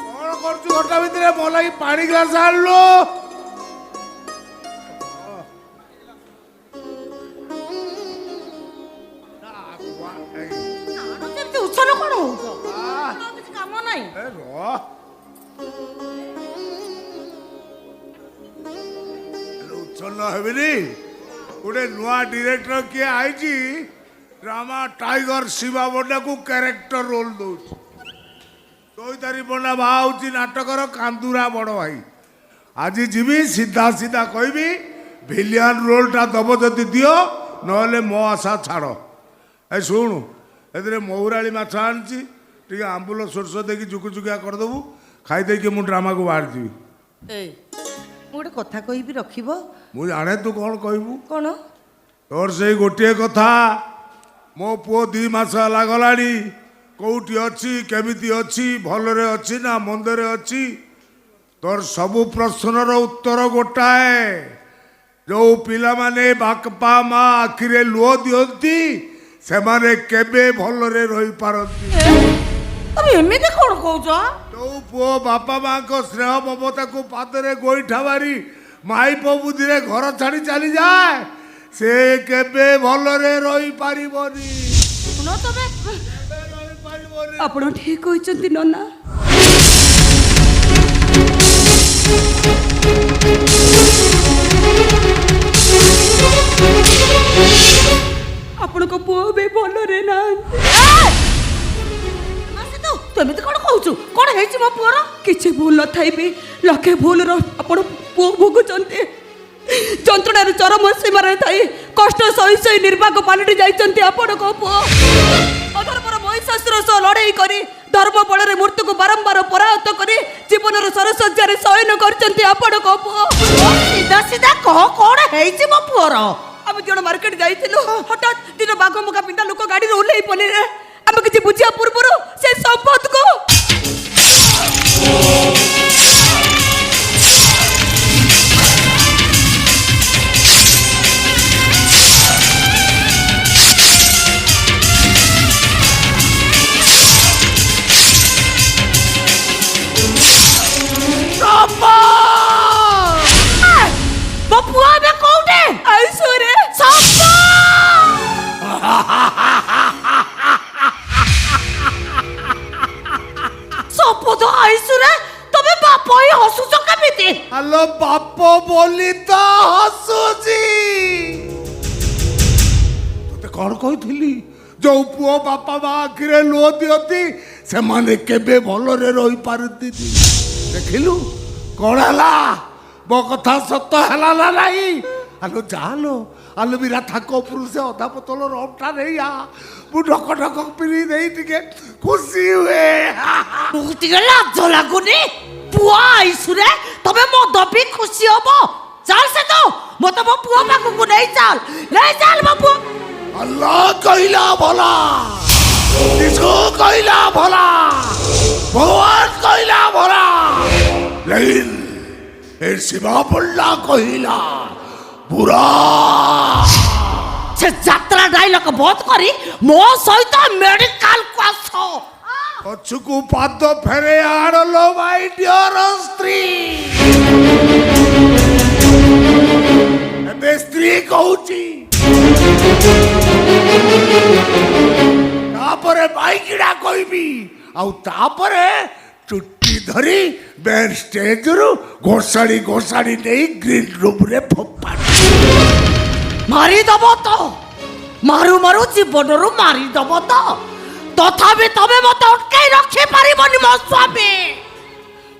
କଣ କରୁଛୁ ଘଟା ଭିତରେ? ମୋ ଲାଗି ପାଣି ଗ୍ଲାସ ଆଣିଲୁ। ଉଛନ କଣ ହଉଛ? କିଛି କାମ ନାହିଁ। ଉଚ୍ଛନ୍ନ ହେବିନି। ଗୋଟେ ନୂଆ ଡିରେକ୍ଟର କିଏ ଆଇଛି, ଡ୍ରାମା ଟାଇଗର ଶିବା ପଣ୍ଡାକୁ କ୍ୟାରେକ୍ଟର ରୋଲ ଦଉଛି। ଚୈତାରି ପଣ୍ଡା ବାହା ହଉଛି ନାଟକର କାନ୍ଦୁରା ବଡ଼ ଭାଇ। ଆଜି ଯିବି ସିଧା ସିଧା କହିବି ଭିଲିଆନ ରୋଲଟା ଦବ ଯଦି ଦିଅ, ନହେଲେ ମୋ ଆଶା ଛାଡ଼। ଏ ଶୁଣୁ, ଏଥିରେ ମହୁରାଳି ମାଛ ଆଣିଛି, ଟିକେ ଆମ୍ବୁଲ ସୋରିଷ ଦେଇକି ଜୁକୁଜୁକିଆ କରିଦେବୁ, ଖାଇଦେଇକି ମୁଁ ଡ୍ରାମାକୁ ବାହାରିଯିବି। ମୁଁ ଗୋଟେ କଥା କହିବି, ରଖିବ? ମୁଁ ଜାଣେ ତୁ କ'ଣ କହିବୁ। କ'ଣ? ତୋର ସେଇ ଗୋଟିଏ କଥା, ମୋ ପୁଅ 2 ମାସ ହେଲା ଗଲାଣି, କୋଉଠି ଅଛି, କେମିତି ଅଛି, ଭଲରେ ଅଛି ନା ମନ୍ଦରେ ଅଛି। ତୋର ସବୁ ପ୍ରଶ୍ନର ଉତ୍ତର ଗୋଟାଏ, ଯୋଉ ପିଲାମାନେ ବାପା ମା ଆଖିରେ ଲୁହ ଦିଅନ୍ତି ସେମାନେ କେବେ ଭଲରେ ରହିପାରନ୍ତି। ଏମିତି କ'ଣ କହୁଛ? ଯୋଉ ପୁଅ ବାପା ମାଙ୍କ ସ୍ନେହ ମମତାକୁ ପାଦରେ ଗୋଇଠା ମାରି ମାଇପ ବୁଦ୍ଧିରେ ଘର ଛାଡ଼ି ଚାଲିଯାଏ, ସେ କେବେ ଭଲରେ ରହିପାରିବନି। ଆପଣ ଠିକ କହିଛନ୍ତି ନନା। ଆପଣଙ୍କ ପୁଅ ବି ଭଲରେ ନାହାନ୍ତି। ତୁ ଏମିତି କ'ଣ କହୁଛୁ? କ'ଣ ହେଇଛି ମୋ ପୁଅର? କିଛି ଭୁଲ ନଥାଇ ବି ଲକ୍ଷେ ଭୁଲର ଆପଣ ପୁଅ ଭୋଗୁଛନ୍ତି। ଯନ୍ତ୍ରଣାର ଚରମ ସୀମାରେ ଥାଇ କଷ୍ଟ ସହି ସହି ନିର୍ବାକ ପାଲଟି ଯାଇଛନ୍ତି ଆପଣଙ୍କ ପୁଅ। ଅଧର୍ମର ମହିଷାସୁର ସହ ଲଢ଼େଇ କରି ଧର୍ମ ବଳରେ ମୃତ୍ୟୁକୁ ବାରମ୍ବାର ପରାହତ କରି ଜୀବନର ସରସଜ୍ଜାରେ ଶୟନ କରିଛନ୍ତି ଆପଣଙ୍କ ପୁଅ। ସିଧା ସିଧା କହ, କ'ଣ ହେଇଛି ମୋ ପୁଅର? ଆମେ ଜଣ ମାର୍କେଟ ଯାଇଥିଲୁ, ହଠାତ୍ ଦିନ ବାଘ ମୁଖା ପିନ୍ଧା ଲୋକ ଗାଡ଼ିରୁ ଓହ୍ଲେଇ ପଡ଼ିଲେ। ଆମେ କିଛି ବୁଝିବା ପୂର୍ବରୁ ସେ ସମ୍ପଦକୁ ମୋ ପୁଅ ଏବେ କୋଉଠି? ଆଇସୁରେ ସପଦ ଆଇସୁରେ ତମେ ବାପ ହେଇ ହସୁଛ କେମିତି? ହ୍ୟାଲୋ, ବାପ ବୋଲି ତ ହସୁଛି। ତତେ କ'ଣ କହିଥିଲି? ଯୋଉ ପୁଅ ବାପା ମା ଆଖିରେ ଲୁହ ଦିଅନ୍ତି ସେମାନେ କେବେ ଭଲରେ ରହିପାରନ୍ତି। ଦେଖିଲୁ କ'ଣ ହେଲା? ମୋ କଥା ସତ ହେଲା ନା ନାହିଁ? ଆଲୋ ଯାଲୋ, ଆଲୋ ବିରା ଥାକ ଉପରୁ ସେ ଅଧା ବୋତଲ ରମ୍ଟା ନେଇଆ, ମୁଁ ଢକ ଢକ ପିରି ଦେଇ ଟିକେ ଖୁସି ହୁଏ। ଟିକେ ଲାଜ ଲାଗୁନି? ପୁଅ ଆଇସୁରେ ତମେ ମଦ ବି ଖୁସି ହବ? ଚାଲ ସେ ତ ମତେ ମୋ ପୁଅ ପାଖକୁ ନେଇ ଚାଲ, ନେଇ ଚାଲ ମୋ ପୁଅ। अल्लाह कहला भला, यीशु कहला भला, भगवान कहला भला, लेकिन ए शिवा पल्ला कहला बुरा। से यात्रा डायलॉग बंद करी मो सहित मेडिकल को आसो। पछुकु पाद फेरे आड़लो माय डियर स्त्री। एबे स्त्री कहूची, तापरे बाइकिड़ा कहबी, आउ तापरे चुट्टी धरी बैर स्टेज रु घोषाड़ी घोषाड़ी नहीं ग्रीन रूम रे फोपाड़ी मारी दबो तो, मारू मारू जीवन रु मारी दबो तो, तथापि तमे मते अटकाई रखि पारिबनी मो स्वामी,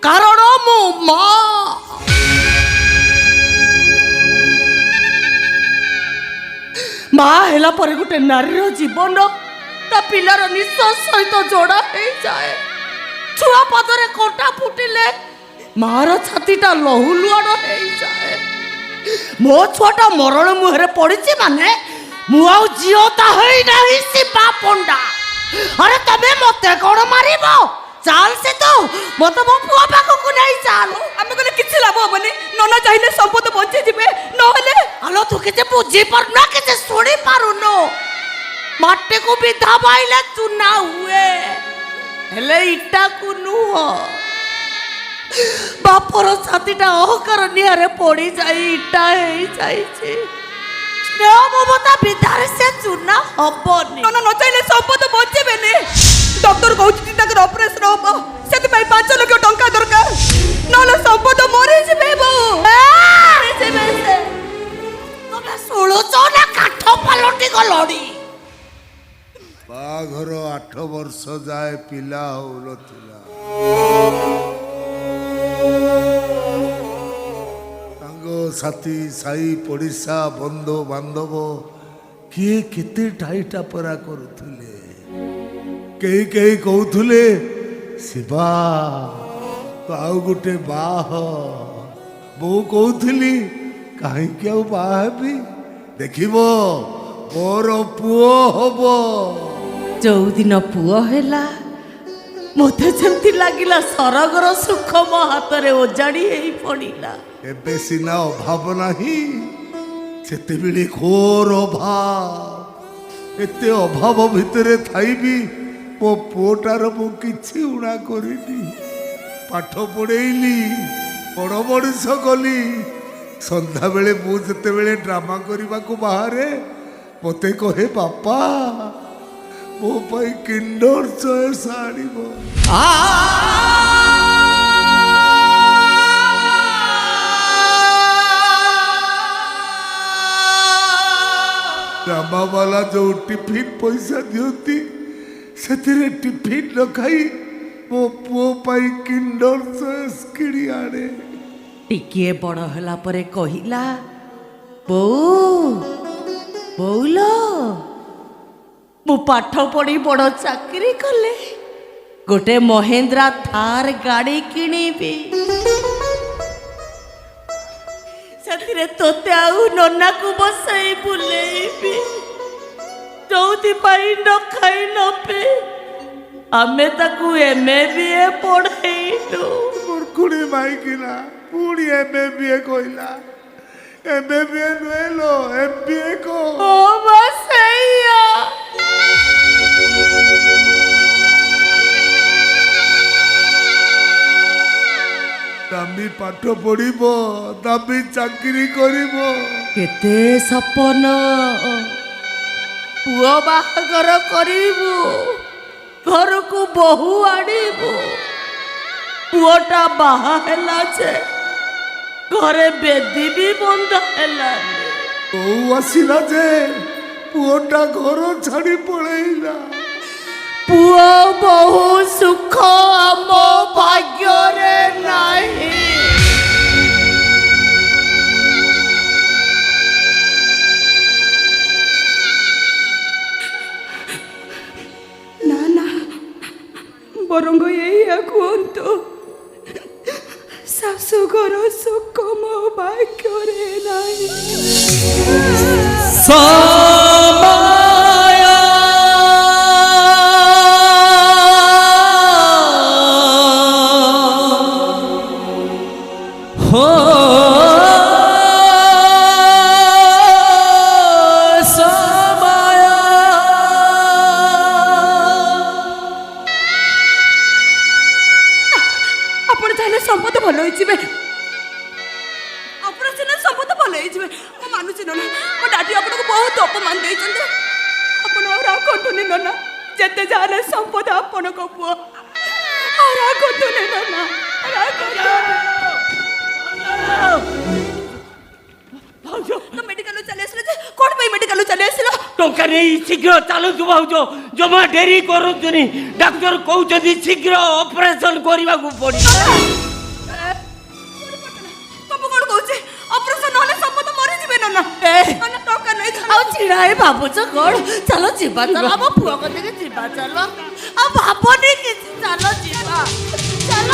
कारण मु मां। मां हेला परे गुटे नारीर जीवन ता पिलार निश्वास सहित जोड़ा हो जाए। छुआ पदरे कोटा फुटिले मार छातीटा लहुलुआड़ हो जाए। मो छुआटा मरण मुहरे पड़ी माने मु आउ जियोता होई नाही शिवा पंडा। अरे तमे मते कोन मारिबो? चाल से तो मते मो पुआ पाखकु नहीं चाल। आमे गले किछि लाभ होबनी, नना चाहिले संपद बंची जिवे, नहले आलो तू किछि बुझी पारुना, किछि सुनी पारुनो। माटी को विधा बाइले चुना हुए। ହେଲେ ଇଟାକୁ ନୁହଁ ବାପର ଛାତିଟା ଅହକାର ନିଆଁରେ ପଡ଼ିଯାଇ ଇଟା ହେଇଯାଇଛି। ସ୍ନେହ ମମତା ବିଧାରେ ସେ ଚୁନା ହବନି। ନନା ନ ଚାହିଁଲେ ସମ୍ପଦ ବଞ୍ଚିବେନି। ଡକ୍ଟର କହୁଛି ତାଙ୍କର ଅପରେସନ ହବ, ସେଥିପାଇଁ 5 ଲକ୍ଷ ଟଙ୍କା ଦରକାର, ନହେଲେ ସମ୍ପଦ ମରିଯିବେ ବୋଉ। ତମେ ଶୁଣୁଛ ନା କାଠ ପାଲଟି ଗଲଣି? ବାହାଘର 8 ବର୍ଷ ଯାଏ ପିଲା ହଉନଥିଲା। ସାଙ୍ଗ ସାଥୀ ସାଇ ପଡ଼ିଶା ବନ୍ଧୁ ବାନ୍ଧବ କିଏ କେତେ ଟାଇଟା ପରା କରୁଥିଲେ। କେହି କେହି କହୁଥିଲେ ଶିବା ତୁ ଆଉ ଗୋଟେ ବାହ। ବୋଉ କହୁଥିଲି କାହିଁକି ଆଉ ବାହା ହେବି, ଦେଖିବ ମୋର ପୁଅ ହବ। ଯୋଉଦିନ ପୁଅ ହେଲା ମୋତେ ଯେମିତି ଲାଗିଲା ସରଗର ସୁଖ ମୋ ହାତରେ ଓଜାଡ଼ି ହେଇ ପଡ଼ିଲା। ଏବେ ସିନା ଅଭାବ ନାହିଁ, ସେତେବେଳେ ଘୋର ଅଭାବ। ଏତେ ଅଭାବ ଭିତରେ ଥାଇବି ମୋ ପୁଅଟାର ମୁଁ କିଛି ଉଣା କରିନି। ପାଠ ପଢ଼େଇଲି, ବଡ଼ ମଣିଷ କଲି। ସନ୍ଧ୍ୟାବେଳେ ମୁଁ ଯେତେବେଳେ ଡ୍ରାମା କରିବାକୁ ବାହାରେ ମୋତେ କହେ ବାପା ମୋ ପାଇଁ କିଣ୍ଡର ଚଏସ୍ ଆଣିବ। ଡ୍ରାମାବାଲା ଯୋଉ ଟିଫିନ୍ ପଇସା ଦିଅନ୍ତି ସେଥିରେ ଟିଫିନ୍ ନ ଖାଇ ମୋ ପୁଅ ପାଇଁ କିଣ୍ଡର ଚଏସ୍ କିଣି ଆଣେ। ଟିକିଏ ବଡ଼ ହେଲା ପରେ କହିଲା ବୋଉ ବୋଉଲୋ ମୁଁ ପାଠ ପଢ଼ି ବଡ଼ ଚାକିରି କଲେ ଗୋଟେ ମହେନ୍ଦ୍ରା ଥାର ଗାଡ଼ି କିଣିବି, ସେଥିରେ ତୋତେ ଆଉ ନନାକୁ ବସାଇ ବୁଲେଇବି। ଯୋଉଥିପାଇଁ ନ ଖାଇ ନ ପିଇ ଆମେ ତାକୁ MBA ପଢ଼େଇଲୁ। ମୂର୍ଖୁଣୀ ମାଇକିନା ପୁଣି MBA କହିଲା। MBA ନୁହେଁ ଲୋ, MBA କହ। ଓ ବା ସେଇଆ। ଦାମୀ ପାଠ ପଢିବ, ଦାମୀ ଚାକିରି କରିବ। କେତେ ସପନ, ପୁଅ ବାହାଘର କରିବୁ, ଘରକୁ ବୋହୂ ଆଣିବୁ। ପୁଅଟା ବାହା ହେଲା ଯେ ଘରେ ବେଦି ବି ବନ୍ଧା ହେଲାନି। ବୋଉ ଆସିଲା ଯେ ପୁଅଟା ଘର ଛାଡ଼ି ପଳେଇଲା। ପୁଅ ବୋହୂ ସୁଖ ଆମ ଭାଗ୍ୟରେ ନାହିଁ। ନା ନା, ବରଂ ଏଇଆ କୁହନ୍ତୁ ଶାଶୁଘର ସୁଖ ମୋ ଭାଗ୍ୟରେ ନାହିଁ। ଆପଣ ଚାହିଁଲେ ସମ୍ପଦ ଭଲ ହେଇଯିବେ, ଆପଣ ସିନା ସମ୍ପଦ ଭଲ ହେଇଯିବେ। ମୁଁ ମାନୁଛି ନନା, ମୋ ଡାଡି ଆପଣଙ୍କୁ ବହୁତ ଅପମାନ ଦେଇଛନ୍ତି। ଆପଣ ଆଉ ରାଗନ୍ତୁନି ନନା, ଯେତେ ଯାହାହେଲେ ସମ୍ପଦ ଆପଣଙ୍କ ପୁଅ। ଆଉ ରାଗନ୍ତୁନି ନନା, ମେଡିକାଲ ଚାଲି ଆସିଲେ ଯେ କଣ ପାଇଁ ମେଡିକାଲ ଚାଲି ଆସିଲ? ଟଙ୍କା ନେଇ ଶୀଘ୍ର ଚାଲନ୍ତୁ ଭାଉଜ, ଜମା ଡେରି କରନ୍ତୁନି। ଡାକ୍ତର କହୁଛନ୍ତି ଶୀଘ୍ର ଅପରେସନ କରିବାକୁ ପଡିବ। ବାବୁ କଣ କହୁଛି? ଅପରେସନ ନହେଲେ ସମ୍ପଦ ମରିଯିବେ ନନା। ଟଙ୍କା ନେଇ ଆଉ ଛିଡାଏ ଭାବୁଛ କଣ? ଚାଲ ଯିବା, ଚାଲ ଆମ ପୁଅ କତିକି ଯିବା। ଚାଲ ଆଉ ଭାବନି କିଛି, ଚାଲ ଯିବା, ଚାଲ।